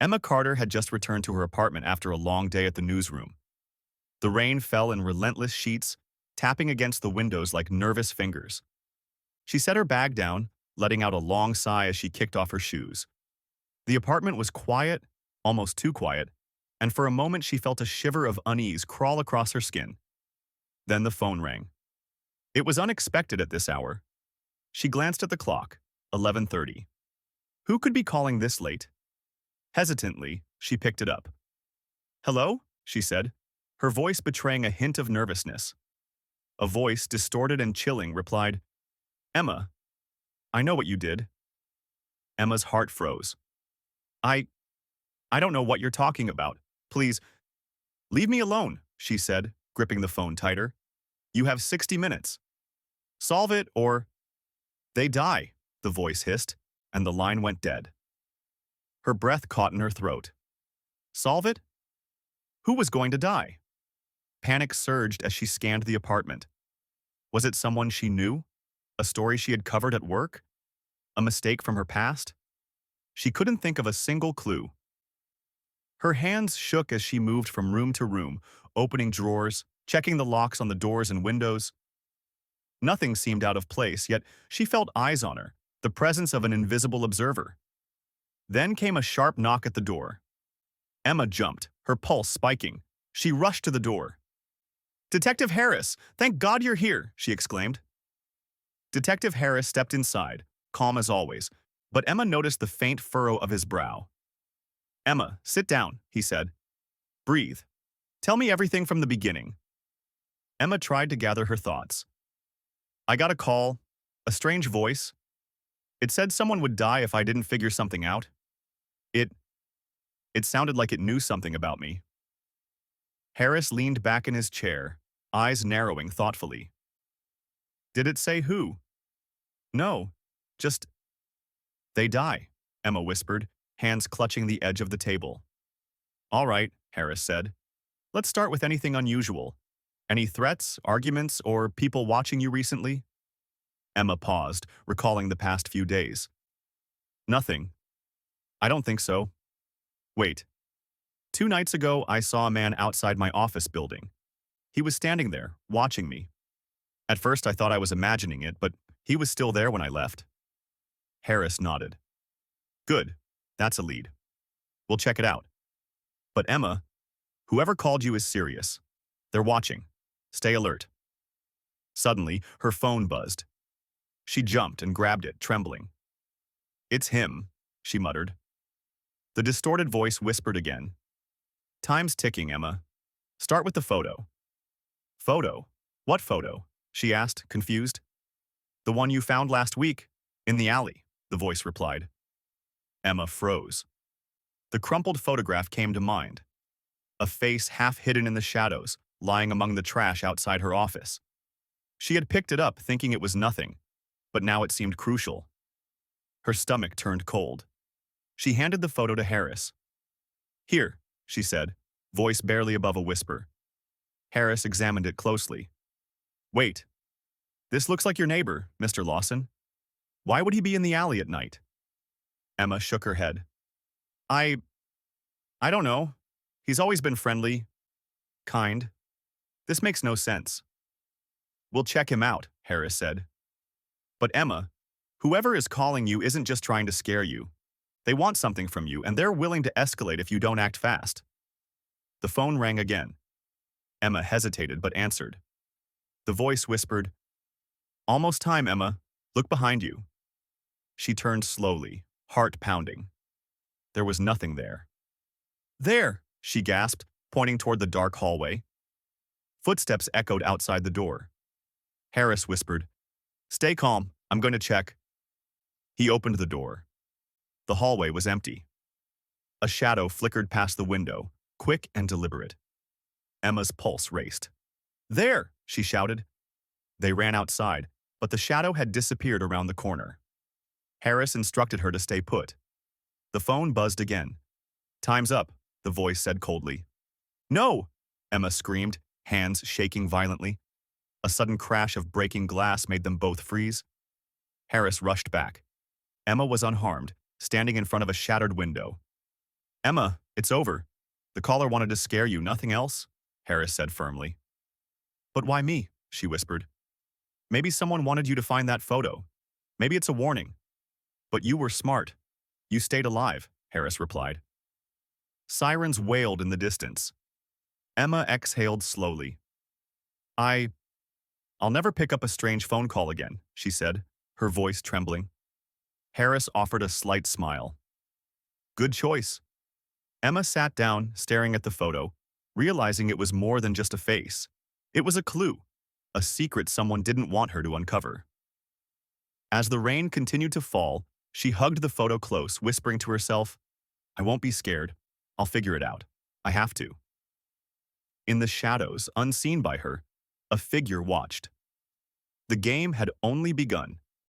Emma Carter had just returned to her apartment after a long day at the newsroom. The rain fell in relentless sheets, tapping against the windows like nervous fingers. She set her bag down, letting out a long sigh as she kicked off her shoes. The apartment was quiet, almost too quiet, and for a moment she felt a shiver of unease crawl across her skin. Then the phone rang. It was unexpected at this hour. She glanced at the clock, 11:30. Who could be calling this late? Hesitantly, she picked it up. "Hello?" she said, her voice betraying a hint of nervousness. A voice, distorted and chilling, replied, "Emma, I know what you did." Emma's heart froze. I I don't know what you're talking about. Please, leave me alone," she said, gripping the phone tighter. "You have 60 minutes. Solve it or—" "They die," the voice hissed, and the line went dead. Her breath caught in her throat. Solve it? Who was going to die? Panic surged as she scanned the apartment. Was it someone she knew? A story she had covered at work? A mistake from her past? She couldn't think of a single clue. Her hands shook as she moved from room to room, opening drawers, checking the locks on the doors and windows. Nothing seemed out of place, yet she felt eyes on her, the presence of an invisible observer. Then came a sharp knock at the door. Emma jumped, her pulse spiking. She rushed to the door. "Detective Harris, thank God you're here," she exclaimed. Detective Harris stepped inside, calm as always, but Emma noticed the faint furrow of his brow. "Emma, sit down," he said. "Breathe. Tell me everything from the beginning." Emma tried to gather her thoughts. "I got a call, a strange voice. It said someone would die if I didn't figure something out. It sounded like it knew something about me." Harris leaned back in his chair, eyes narrowing thoughtfully. "Did it say who?" "No, just—" "They die," Emma whispered, hands clutching the edge of the table. "All right," Harris said. "Let's start with anything unusual. Any threats, arguments, or people watching you recently?" Emma paused, recalling the past few days. "Nothing. I don't think so. Wait. 2 nights ago, I saw a man outside my office building. He was standing there, watching me. At first, I thought I was imagining it, but he was still there when I left." Harris nodded. "Good. That's a lead. We'll check it out. But Emma, whoever called you is serious. They're watching. Stay alert." Suddenly, her phone buzzed. She jumped and grabbed it, trembling. "It's him," she muttered. The distorted voice whispered again. "Time's ticking, Emma. Start with the photo." "Photo? What photo?" she asked, confused. "The one you found last week, in the alley," the voice replied. Emma froze. The crumpled photograph came to mind. A face half hidden in the shadows, lying among the trash outside her office. She had picked it up thinking it was nothing, but now it seemed crucial. Her stomach turned cold. She handed the photo to Harris. "Here," she said, voice barely above a whisper. Harris examined it closely. "Wait. This looks like your neighbor, Mr. Lawson. Why would he be in the alley at night?" Emma shook her head. I don't know. He's always been friendly. Kind. This makes no sense." "We'll check him out," Harris said. "But Emma, whoever is calling you isn't just trying to scare you. They want something from you, and they're willing to escalate if you don't act fast." The phone rang again. Emma hesitated but answered. The voice whispered, "Almost time, Emma. Look behind you." She turned slowly, heart pounding. There was nothing there. "There!" she gasped, pointing toward the dark hallway. Footsteps echoed outside the door. Harris whispered, "Stay calm, I'm going to check." He opened the door. The hallway was empty. A shadow flickered past the window, quick and deliberate. Emma's pulse raced. "There!" she shouted. They ran outside, but the shadow had disappeared around the corner. Harris instructed her to stay put. The phone buzzed again. "Time's up," the voice said coldly. "No!" Emma screamed, hands shaking violently. A sudden crash of breaking glass made them both freeze. Harris rushed back. Emma was unharmed, standing in front of a shattered window. Emma, it's over. The caller wanted to scare you, nothing else? Harris said firmly. But why me? She whispered. Maybe someone wanted you to find that photo. Maybe it's a warning. But you were smart. You stayed alive, Harris replied. Sirens wailed in the distance. Emma exhaled slowly. I'll never pick up a strange phone call again, she said, her voice trembling. Harris offered a slight smile. Good choice. Emma sat down, staring at the photo, realizing it was more than just a face. It was a clue, a secret someone didn't want her to uncover. As the rain continued to fall, she hugged the photo close, whispering to herself, I won't be scared. I'll figure it out. I have to. In the shadows, unseen by her, a figure watched. The game had only begun.